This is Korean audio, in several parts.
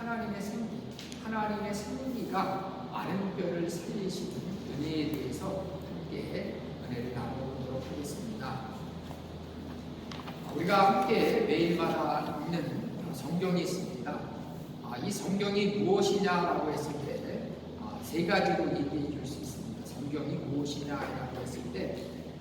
하나님의 생기, 하나님의 생기가 마른 뼈를 살리시는 은혜에 대해서 함께 은혜를 나눠보도록 하겠습니다. 우리가 함께 매일마다 읽는 성경이 있습니다. 이 성경이 무엇이냐라고 했을 때 세 가지로 얘기해 줄 수 있습니다. 성경이 무엇이냐라고 했을 때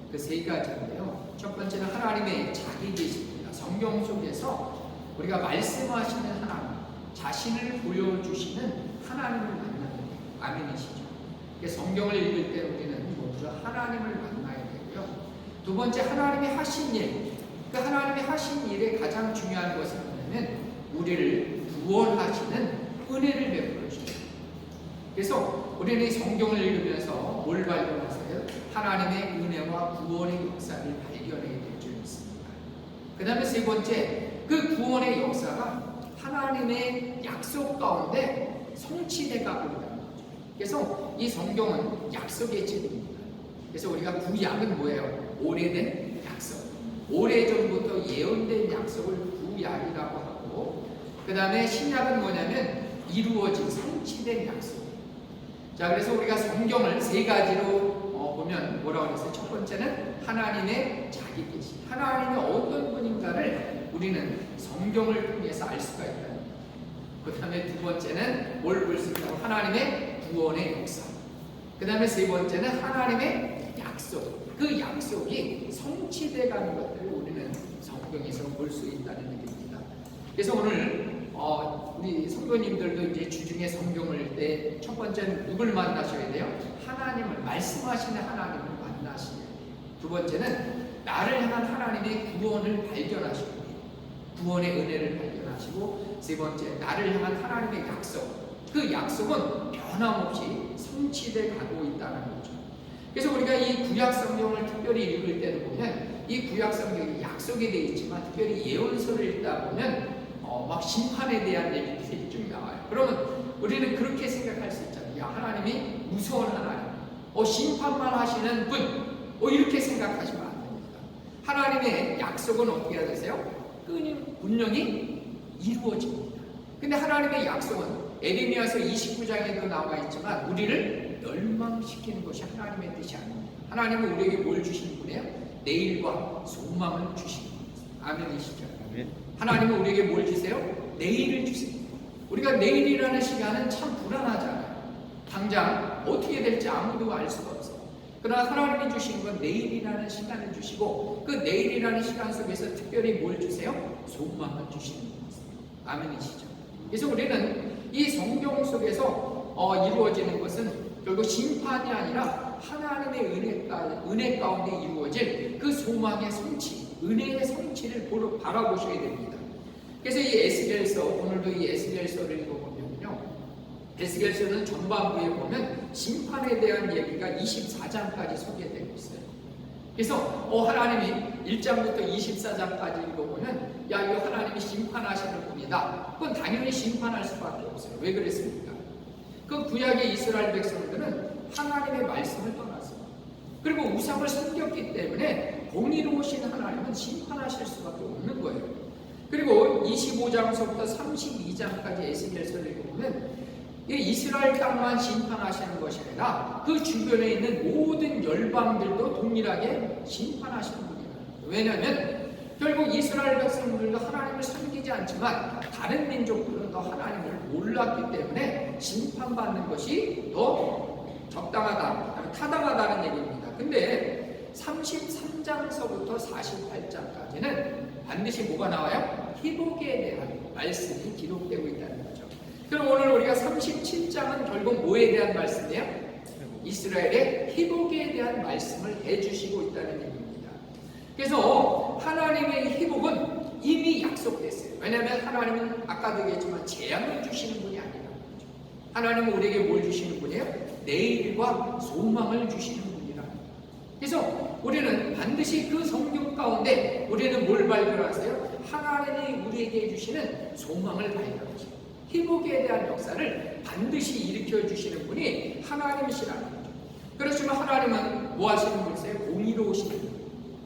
그 세 가지인데요. 첫 번째는 하나님의 자기 계시입니다. 성경 속에서 우리가 말씀하시는 하나님, 자신을 보여주시는 하나님을 만나는 아멘이시죠. 성경을 읽을 때 우리는 먼저 하나님을 만나야 되고요. 두 번째, 하나님이 하신 일, 그 하나님이 하신 일의 가장 중요한 것은 뭐냐면 우리를 구원하시는 은혜를 베풀어 주십니다. 그래서 우리는 이 성경을 읽으면서 뭘 발견하세요? 하나님의 은혜와 구원의 역사를 발견해야 될 줄 믿습니다. 그 다음에 세 번째, 그 구원의 역사가 하나님의 약속 가운데 성취돼 가고 있다는 거죠. 그래서 이 성경은 약속의 책입니다. 그래서 우리가 구약은 뭐예요? 오래된 약속. 오래전부터 예언된 약속을 구약이라고 하고, 그 다음에 신약은 뭐냐면 이루어진 성취된 약속. 자, 그래서 우리가 성경을 세 가지로 보면 뭐라고 그랬어요? 첫 번째는 하나님의 자기 계시. 하나님이 어떤 분인가를 우리는 성경을 통해서 알 수가 있다. 그 다음에 두 번째는 뭘 볼 수 있다고? 하나님의 구원의 역사. 그 다음에 세 번째는 하나님의 약속. 그 약속이 성취되어 가는 것들을 우리는 성경에서 볼 수 있다는 얘기입니다. 그래서 오늘 우리 성도님들도 이제 주중에 성경을 읽을 때 첫 번째는 누굴 만나셔야 돼요? 하나님을, 말씀하시는 하나님을 만나셔야 돼요. 두 번째는 나를 향한 하나님의 구원을 발견하시고, 구원의 은혜를 발견하시고, 세 번째, 나를 향한 하나님의 약속. 그 약속은 변함없이 성취돼 가고 있다는 거죠. 그래서 우리가 이 구약 성경을 특별히 읽을 때도 보면 이 구약 성경이 약속이 되어 있지만 특별히 예언서를 읽다 보면 막 심판에 대한 얘기들이 좀 나와요. 그러면 우리는 그렇게 생각할 수 있잖아요. 야, 하나님이 무서운 하나님, 심판만 하시는 분, 이렇게 생각하시면 안 됩니다. 하나님의 약속은 어떻게 해야 되세요? 분명히 이루어집니다. 근데 하나님의 약속은 에레미야서 29장에도 나와 있지만 우리를 멸망시키는 것이 하나님의 뜻이 아닙니다. 하나님은 우리에게 뭘 주시는 분이에요? 내일과 소망을 주시는 분이에요. 아멘이시죠? 아멘. 하나님은 우리에게 뭘 주세요? 내일을 주세요. 우리가 내일이라는 시간은 참 불안하잖아요. 당장 어떻게 될지 아무도 알 수가 없어요. 그러나 하나님이 주시는 건 내일이라는 시간을 주시고 그 내일이라는 시간 속에서 특별히 뭘 주세요? 소망을 주시는 분이세요. 아멘이시죠? 그래서 우리는 이 성경 속에서 이루어지는 것은 결국 심판이 아니라 하나님의 은혜 가운데 이루어질 그 소망의 성취, 은혜의 성취를 바라보셔야 됩니다. 그래서 이 에스겔서, 오늘도 이 에스겔서를 읽어보면요, 에스겔서는 전반부에 보면 심판에 대한 얘기가 24장까지 소개되고 있어요. 그래서 하나님이 1장부터 24장까지 읽어보면 야, 이거 하나님이 심판하시는 분이다. 그건 당연히 심판할 수밖에 없어요. 왜 그랬습니까? 그 구약의 이스라엘 백성들은 하나님의 말씀을 떠났어요. 그리고 우상을 섬겼기 때문에 공의로우신 하나님은 심판하실 수밖에 없는 거예요. 그리고 25장서부터 32장까지 에스겔서를 읽어보면 이스라엘 땅만 심판하시는 것이 아니라 그 주변에 있는 모든 열방들도 동일하게 심판하시는 분이에요. 왜냐하면 결국 이스라엘 백성들도 하나님을 섬기지 않지만 다른 민족들은 더 하나님을 몰랐기 때문에 심판받는 것이 더 적당하다, 타당하다는 얘기입니다. 근데 33장서부터 48장까지는 반드시 뭐가 나와요? 회복에 대한 말씀이 기록되고 있다는 거죠. 그럼 오늘 우리가 37장은 결국 뭐에 대한 말씀이에요? 이스라엘의 회복에 대한 말씀을 해주시고 있다는 얘기입니다. 그래서 하나님의 회복은 이미 약속됐어요. 왜냐하면 하나님은 아까도 얘기했지만 재앙을 주시는 분이 아니라는 거죠. 하나님은 우리에게 뭘 주시는 분이에요? 내일과 소망을 주시는 분이라는 거죠. 그래서 우리는 반드시 그 성경 가운데 우리는 뭘 발견하세요? 하나님이 우리에게 주시는 소망을 발견하시고 회복에 대한 역사를 반드시 일으켜 주시는 분이 하나님이시라는 거죠. 그렇지만 하나님은 뭐 하시는 분이세요? 공의로우시는 분.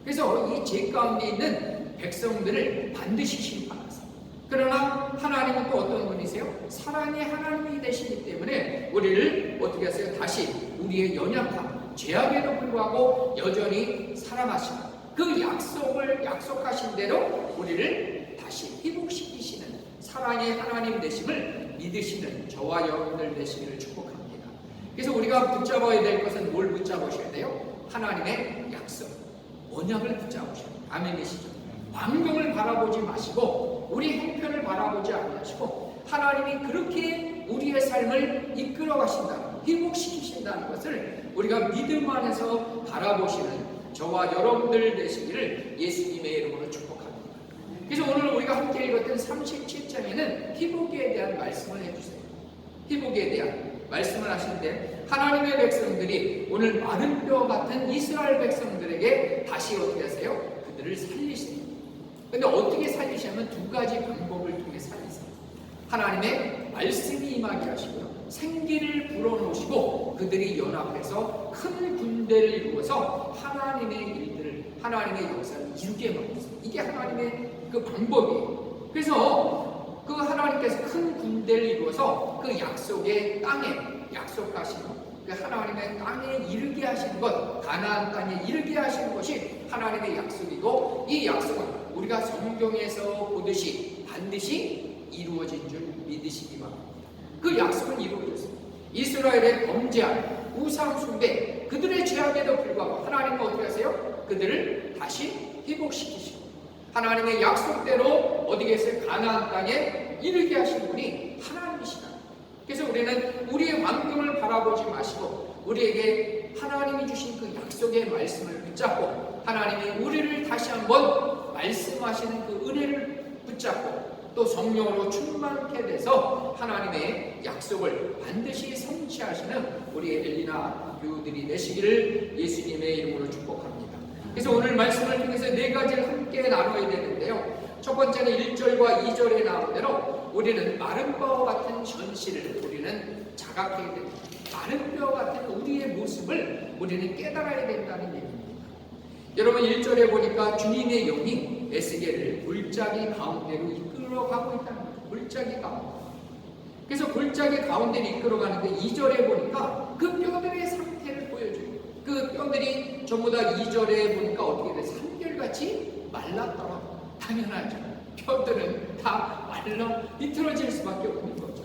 그래서 이 죄 가운데 있는 백성들을 반드시 심판하세요. 그러나 하나님은 또 어떤 분이세요? 사랑의 하나님이 되시기 때문에 우리를 어떻게 하세요? 다시 우리의 연약함, 죄악에도 불구하고 여전히 사랑하시고 그 약속을 약속하신 대로 우리를 다시 회복시키시는 사랑의 하나님 되심을 믿으시는 저와 여러분들 되시기를 축복합니다. 그래서 우리가 붙잡아야 될 것은 뭘 붙잡으셔야 돼요? 하나님의 약속, 언약을 붙잡으셔야 돼요. 아멘이시죠? 환경을 바라보지 마시고 우리 형편을 바라보지 않으시고 하나님이 그렇게 우리의 삶을 이끌어 가신다, 회복시키신다는 것을 우리가 믿음 안에서 바라보시는 저와 여러분들 되시기를 예수님의 이름으로 축복합니다. 그래서 오늘 우리가 함께 읽었던 37장에는 회복에 대한 말씀을 해주세요. 회복에 대한 말씀을 하시는데 하나님의 백성들이 오늘 마른 뼈 같은 이스라엘 백성들에게 다시 어떻게 하세요? 그들을 살리세요. 근데 어떻게 살리시냐면 두 가지 방법을 통해 살리세요. 하나님의 말씀이 임하게 하시고요, 생기를 불어넣으시고 그들이 연합해서 큰 군대를 이루어서 하나님의 일들을, 하나님의 역사를 이루게 만드세요. 이게 하나님의 그 방법이에요. 그래서 그 하나님께서 큰 군대를 이루어서 그 약속의 땅에 약속하시는 그 하나님의 땅에 이르게 하시는 것, 가나안 땅에 이르게 하시는 것이 하나님의 약속이고, 이 약속은 우리가 성경에서 보듯이 반드시 이루어진 줄 믿으시기 바랍니다. 그 약속은 이루어졌습니다. 이스라엘의 범죄한 우상 숭배, 그들의 죄악에도 불구하고 하나님은 어떻게 하세요? 그들을 다시 회복시키시고 하나님의 약속대로 어디 계세요? 가나안 땅에 이르게 하신 분이 하나님이시다. 그래서 우리는 우리의 환경을 바라보지 마시고 우리에게 하나님이 주신 그 약속의 말씀을 붙잡고 하나님이 우리를 다시 한번 말씀하시는 그 은혜를 붙잡고 또 성령으로 충만케 돼서 하나님의 약속을 반드시 성취하시는 우리 엘리나 교우들이 되시기를 예수님의 이름으로 축복합니다. 그래서 오늘 말씀을 통해서 네 가지를 함께 나눠야 되는데요. 첫 번째는 1절과 2절에 나온 대로 우리는 마른 뼈 같은 현실을 우리는 자각해야 됩니다. 마른 뼈 같은 우리의 모습을 우리는 깨달아야 된다는 얘기입니다. 여러분 1절에 보니까 주님의 영이 에스겔을 골짜기 가운데로 이끌어가고 있다는 거예요. 골짜기 가운데. 그래서 골짜기 가운데를 이끌어가는데 2절에 보니까 그 뼈들의 상태를 보여줘요. 그 뼈들이 전부 다 2절에 보니까 어떻게 돼? 산결같이 말랐더라. 당연하죠. 뼈들은 다 말라 비틀어질 수밖에 없는 거죠.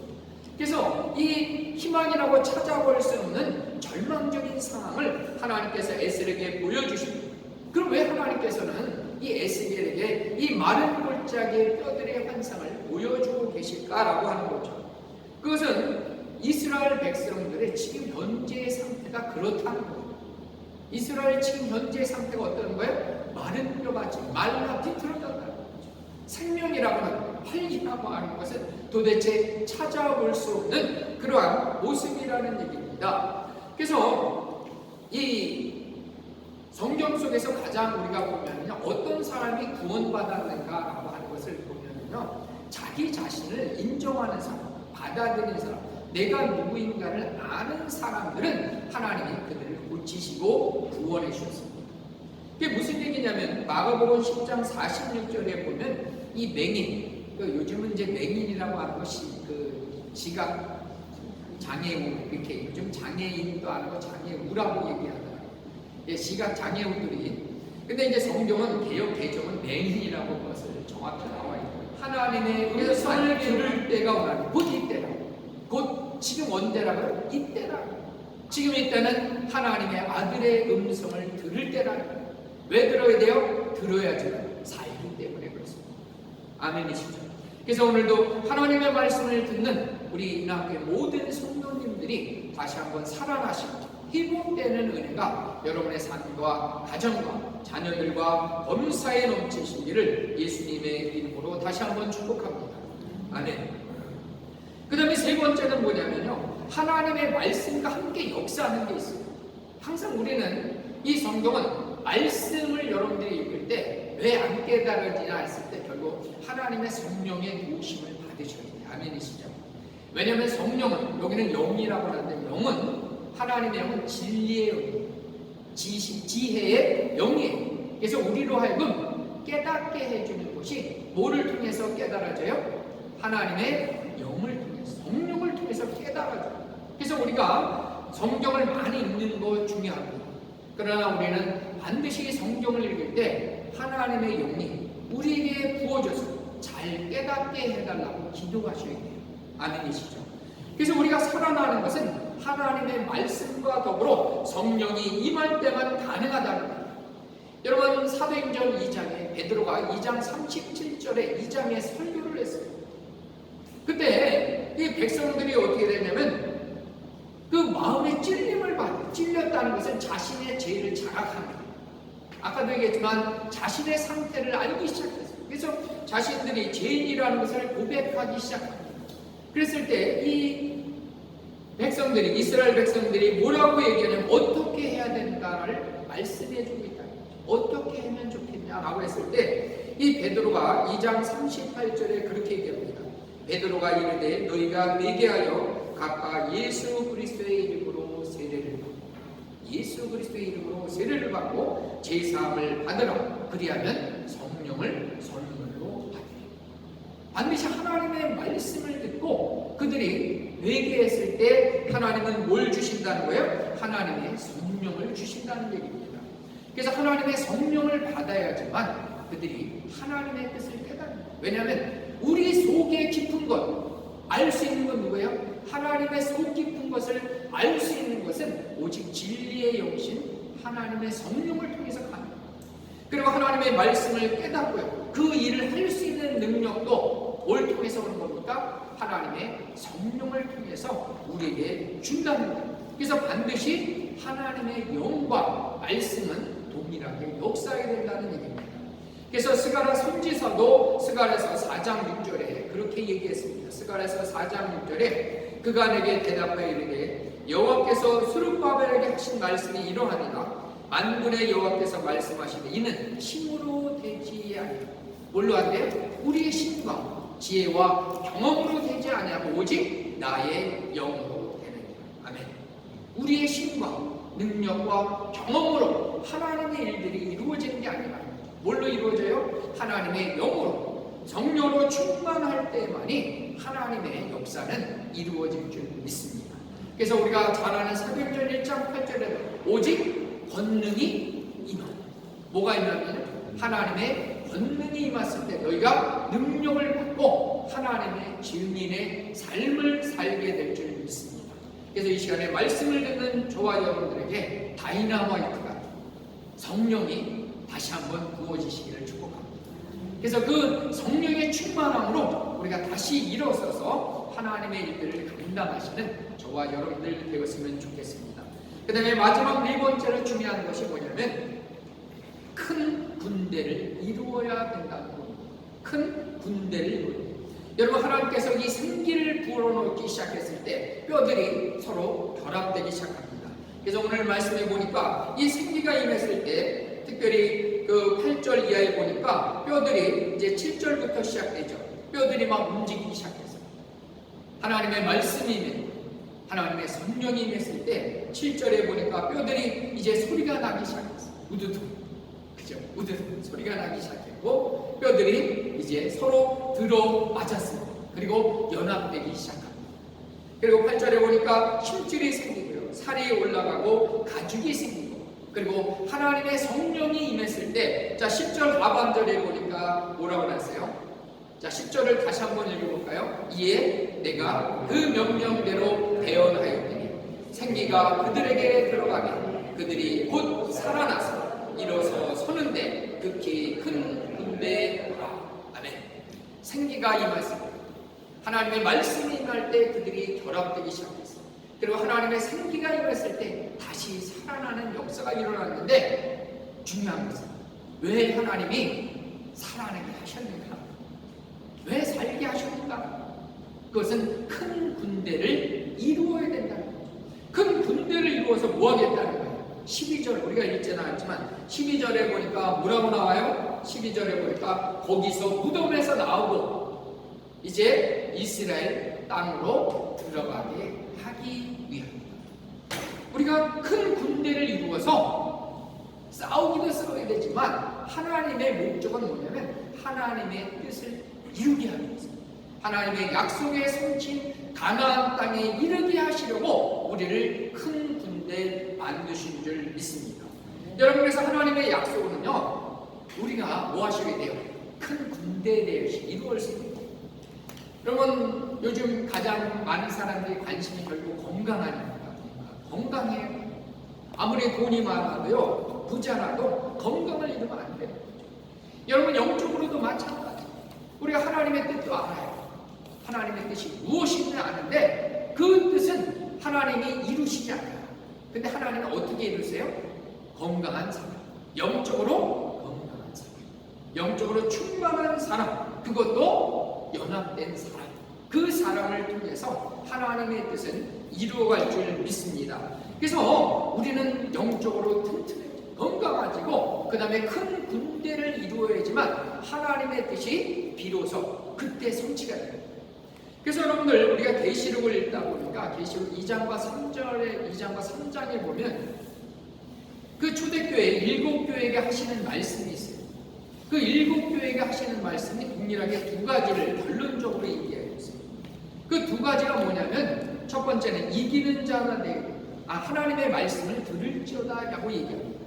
그래서 이 희망이라고 찾아볼 수 없는 절망적인 상황을 하나님께서 에스겔에게 보여주십니다. 그럼 왜 하나님께서는 이 에스겔에게 이 마른 골짜기의 뼈들의 환상을 보여주고 계실까라고 하는 거죠. 그것은 이스라엘 백성들의 지금 현재의 상태가 그렇다는 거예요. 이스라엘 지금 현재의 상태가 어떤 거예요? 마른 뼈같이 말라 비틀어졌다는 거죠. 생명이라고 하는 활기라고 하는 것은 도대체 찾아볼 수 없는 그러한 모습이라는 얘기입니다. 그래서 이 성경 속에서 가장 우리가 보면요, 어떤 사람이 구원받았는가라고 하는 것을 보면요, 자기 자신을 인정하는 사람, 받아들이는 사람, 내가 누구인가를 아는 사람들은 하나님이 그들을 고치시고 구원해 주셨습니다. 그게 무슨 얘기냐면 마가복음 10장 46절에 보면 이 맹인, 요즘은 이제 맹인이라고 하는 것이 그 지각 장애우, 이렇게 요즘 장애인도 하는 장애우라고 얘기하더라고요. 시각 장애우들이. 근데 이제 성경은 개역 개정은 맹인이라고 그것을 정확히 나와 있고 하나님의 음성을 들을 때가 오나니 곧 이때라. 곧 지금 언제라고요? 이때라. 지금 이때는 하나님의 아들의 음성을 들을 때라. 왜 들어야 돼요? 들어야지 살기 때문에 그렇습니다. 아멘이시죠? 그래서 오늘도 하나님의 말씀을 듣는 우리 이남교회 모든 성도님들이 다시 한번 살아나시고 회복되는 은혜가 여러분의 삶과 가정과 자녀들과 범사에 넘치시기를 예수님의 이름으로 다시 한번 축복합니다. 아멘. 그 다음에 세 번째는 뭐냐면요, 하나님의 말씀과 함께 역사하는 게 있어요. 항상 우리는 이 성경은 말씀을 여러분들이 읽을 때 왜 안 깨달아지냐 했을 때 결국 하나님의 성령의 도우심을 받으셔야 돼요. 아멘이시죠? 왜냐하면 성령은, 여기는 영이라고 하는데 영은, 하나님의 영은 진리의 영이에요. 지혜의 영이에요. 그래서 우리로 하여금 깨닫게 해주는 것이 뭐를 통해서 깨달아져요? 하나님의 영을 통해서, 성령을 통해서 깨달아져요. 그래서 우리가 성경을 많이 읽는 거 중요합니다. 그러나 우리는 반드시 성경을 읽을 때 하나님의 영이 우리에게 부어져서 잘 깨닫게 해달라고 기도하셔야 돼요. 아멘이시죠? 그래서 우리가 살아나는 것은 하나님의 말씀과 더불어 성령이 임할 때만 가능하다는 거예요. 여러분, 사도행전 2장에 베드로가 2장 37절에 2장에 설교를 했어요. 그때 이 백성들이 어떻게 되냐면 그 마음의 찔림을 받아요. 찔렸다는 것은 자신의 죄를 자각합니다. 아까도 얘기했지만 자신의 상태를 알기 시작했어요. 그래서 자신들이 죄인이라는 것을 고백하기 시작합니다. 그랬을 때 이 백성들이, 이스라엘 백성들이 뭐라고 얘기하냐면 어떻게 해야 된다를 말씀해 주고 있다. 어떻게 하면 좋겠냐라고 했을 때 이 베드로가 2장 38절에 그렇게 얘기합니다. 베드로가 이르되 너희가 회개하여 각각 예수 그리스도의 이름으로 세례를 받고, 예수 그리스도의 이름으로 세례를 받고 제사함을 받으라. 그리하면 성령을 선물로 받으리라. 반드시 하나님의 말씀을 듣고 그들이 회개했을 때 하나님은 뭘 주신다는 거예요? 하나님의 성령을 주신다는 얘기입니다. 그래서 하나님의 성령을 받아야지만 그들이 하나님의 뜻을 깨닫는 거예요. 왜냐하면 우리 속에 깊은 것, 알 수 있는 건 누구예요? 하나님의 속 깊은 것을 알 수 있는 것은 오직 진리의 영신 하나님의 성령을 통해서 가능합니다. 그리고 하나님의 말씀을 깨닫고요, 그 일을 할 수 있는 능력도 뭘 통해서 오는 겁니까? 하나님의 성령을 통해서 우리에게 준다는 거예요. 그래서 반드시 하나님의 영과 말씀은 동일하게 역사해야 된다는 얘기입니다. 그래서 스가랴 선지서도 스가랴서 4장 6절에 그렇게 얘기했습니다. 스가랴서 4장 6절에 그가 내게 대답하여 이르되 여호와께서 스룹바벨에게 하신 말씀이 이러하니라. 만군의 여호와께서 말씀하시되 이는 힘으로 되지 아니하고, 뭘로 한대요? 우리의 힘과 지혜와 경험으로 되지 아니하고 오직 나의 영으로 되느니라. 아멘. 우리의 힘과 능력과 경험으로 하나님의 일들이 이루어지는 게 아니라 뭘로 이루어져요? 하나님의 영으로, 성령으로 충만할 때만이 하나님의 역사는 이루어질 줄 믿습니다. 그래서 우리가 잘 아는 사도행전 1장 8절에 오직 권능이 임하라. 뭐가 임하면 하나님의 권능이 임했을 때 너희가 능력을 받고 하나님의 증인의 삶을 살게 될 줄 믿습니다. 그래서 이 시간에 말씀을 듣는 저와 여러분들에게 다이나마이트가, 성령이 다시 한번 부어지시기를 축복합니다. 그래서 그 성령의 충만함으로 우리가 다시 일어서서 하나님의 일들을 감당하시는 저와 여러분들 되었으면 좋겠습니다. 그 다음에 마지막 네 번째로 중요한 것이 뭐냐면 큰 군대를 이루어야 된다는 겁니다. 큰 군대를 이루어야 돼요. 여러분, 하나님께서 이 생기를 불어넣기 시작했을 때 뼈들이 서로 결합되기 시작합니다. 그래서 오늘 말씀해 보니까 이 생기가 임했을 때 특별히 그 8절 이하에 보니까 뼈들이 이제 7절부터 시작되죠. 뼈들이 막 움직이기 시작했어요. 하나님의 말씀이 임했고 하나님의 성령이 임했을 때 7절에 보니까 뼈들이 이제 소리가 나기 시작했어요. 우두두, 그죠? 우두두 소리가 나기 시작했고 뼈들이 이제 서로 들어맞았어요. 그리고 연합되기 시작합니다. 그리고 8절에 보니까 힘줄이 생기고요, 살이 올라가고 가죽이 생기고, 그리고 하나님의 성령이 임했을 때, 자 10절 하반절에 보니까 뭐라고 나왔어요? 자 10절을 다시 한번 읽어볼까요? 이에 내가 그 명령대로 대언하였더니 생기가 그들에게 들어가며 그들이 곧 살아나서 일어서 서는데 극히 큰 군대라. 아멘. 생기가 임했습니다. 하나님의 말씀이 임할 때 그들이 결합되기 시작했어요. 그리고 하나님의 생기가 임했을 때 다시 살아나는 역사가 일어났는데, 중요한 것은 왜 하나님이 살아나게 하셨는가? 왜 살게 하셨는가? 그것은 큰 군대를 이루어야 된다는 거죠. 큰 군대를 이루어서 뭐 하겠다는 거예요? 12절 우리가 읽지는 않지만 12절에 보니까 뭐라고 나와요? 12절에 보니까 거기서 무덤에서 나오고 이제 이스라엘 땅으로 들어가게 하기 위함입니다. 우리가 큰 군대를 이루어서 싸우기도 싸워야 되지만 하나님의 목적은 뭐냐면 하나님의 뜻을 이루게 하기 위해서, 하나님의 약속의 성취인 가나안 땅에 이르게 하시려고 우리를 큰 군대 만드신 줄 믿습니다. 여러분, 그래서 하나님의 약속은요, 우리가 뭐 하시게 돼요? 큰 군대에 대해서 이루어질 수 있는 거예요. 여러분, 요즘 가장 많은 사람들이 관심이 결국 건강하니까. 건강해요. 아무리 돈이 많아도요, 부자라도 건강을 잃으면 안 돼요. 여러분, 영적으로도 마찬가지. 우리가 하나님의 뜻도 알아요. 하나님의 뜻이 무엇인지 아는데 그 뜻은 하나님이 이루시지 않아요. 근데 하나님은 어떻게 이루세요? 건강한 사람, 영적으로 건강한 사람, 영적으로 충만한 사람, 그것도 연합된 사람, 그 사람을 통해서 하나님의 뜻은 이루어갈 줄 믿습니다. 그래서 우리는 영적으로 튼튼해지고 건강해지고 그 다음에 큰 군대를 이루어야지만 하나님의 뜻이 비로소 그때 성취가 됩니다. 그래서 여러분들, 우리가 계시록을 읽다 보니까 계시록 2장과 3장에 보면 그 초대교회 7교회에게 하시는 말씀이 있어요. 그 7교회에게 하시는 말씀이 동일하게 두 가지를 결론적으로 얘기하고 있어요. 그 두 가지가 뭐냐면, 첫 번째는 이기는 자가 되고 하나님의 말씀을 들을지어다 라고 얘기합니다.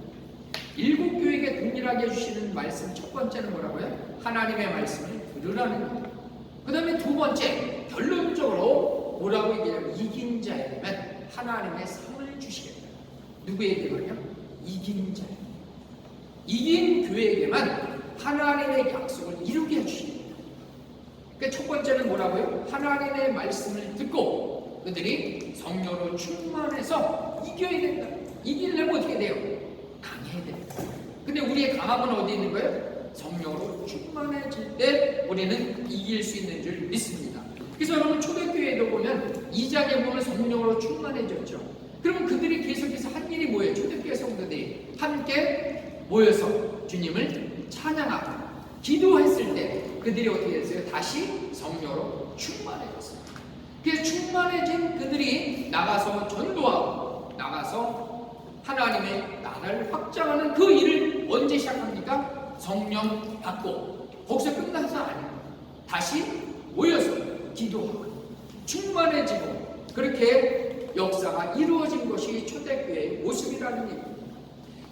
7교회에게 동일하게 해주시는 말씀 첫 번째는 뭐라고요? 하나님의 말씀을 들으라는 거예요. 그 다음에 두 번째, 결론적으로 뭐라고 얘기하냐면, 이긴 자에게만 하나님의 상을 주시겠다. 누구에게만요? 이긴 자. 이긴 교회에게만 하나님의 약속을 이루게 해주십니다. 그러니까 첫 번째는 뭐라고요? 하나님의 말씀을 듣고 그들이 성령으로 충만해서 이겨야 된다. 이기려면 어떻게 돼요? 강해야 된다. 근데 우리의 강함은 어디 있는 거예요? 성령으로 충만해질 때 우리는 이길 수 있는 줄 믿습니다. 그래서 여러분, 초대교회에도 보면 2장에 보면 성령으로 충만해졌죠. 그러면 그들이 계속해서 한 일이 뭐예요? 초대교회 성도들이 함께 모여서 주님을 찬양하고 기도했을 때 그들이 어떻게 됐어요? 다시 성령으로 충만해졌어요. 그래서 충만해진 그들이 나가서 전도하고 나가서 하나님의 나라를 확장하는 그 일을 언제 시작합니까? 성령 받고 거기서 끝나서 아니에요. 다시 모여서 기도하고 충만해지고 그렇게 역사가 이루어진 것이 초대교회의 모습이라는 얘기입니다.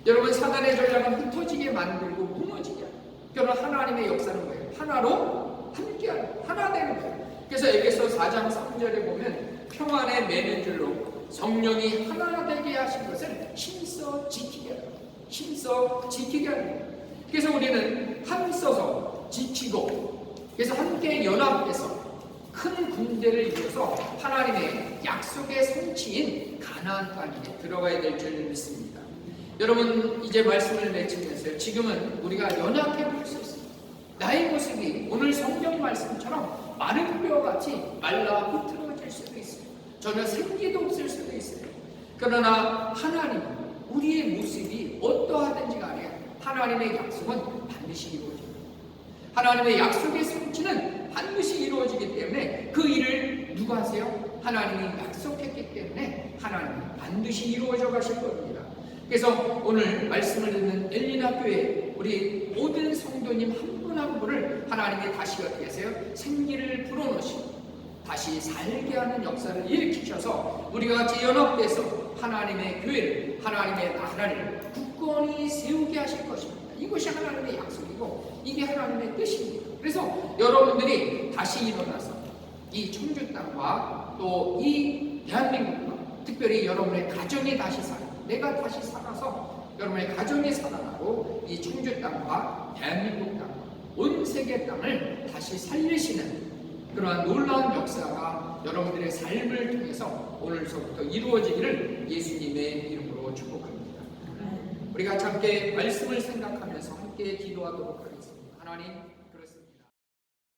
여러분, 사단의 전략은 흩어지게 만들고 무너지게 하고, 그러나 하나님의 역사는 뭐예요? 하나로 함께하는, 하나 되는 거예요. 그래서 에베소 4장 3절에 보면 평안에 매는 줄로 성령이 하나 되게 하신 것을 힘써 지키게 하는 거예요. 힘써 지키게 하는 거예요. 그래서 우리는 함써서 지키고, 그래서 함께 연합해서 큰 군대를 이루어서 하나님의 약속의 성취인 가나안 땅에 들어가야 될 줄 믿습니다. 여러분, 이제 말씀을 맺으면서 지금은 우리가 연합해 볼 수 있습니다. 나의 모습이 오늘 성경 말씀처럼 마른 뼈같이 말라 흐트러질 수도 있어요. 전혀 생기도 없을 수도 있어요. 그러나 하나님, 우리의 모습이 어떠하든지 간에 하나님의 약속은 반드시 이루어집니다. 하나님의 약속의 성취는 반드시 이루어지기 때문에 그 일을 누가 하세요? 하나님이 약속했기 때문에 하나님이 반드시 이루어져 가실 겁니다. 그래서 오늘 말씀을 듣는 엘리나 교회 우리 모든 성도님 한 분 한 분을 하나님이 다시 어떻게 하세요? 생기를 불어넣으시고 다시 살게 하는 역사를 일으키셔서 우리가 같이 연합돼서 하나님의 교회를, 하나님의 나라를 굳건히 세우게 하실 것입니다. 이것이 하나님의 약속이고 이게 하나님의 뜻입니다. 그래서 여러분들이 다시 일어나서 이 청주 땅과 또 이 대한민국과 특별히 여러분의 가정이 다시 살아, 내가 다시 살아서 여러분의 가정이 살아나고 이 청주 땅과 대한민국 땅, 온 세계 땅을 다시 살리시는 그러한 놀라운 역사가 여러분들의 삶을 통해서 오늘서부터 이루어지기를 예수님의 이름으로 축복합니다. 우리가 함께 말씀을 생각하면서 함께 기도하도록 하겠습니다. 하나님,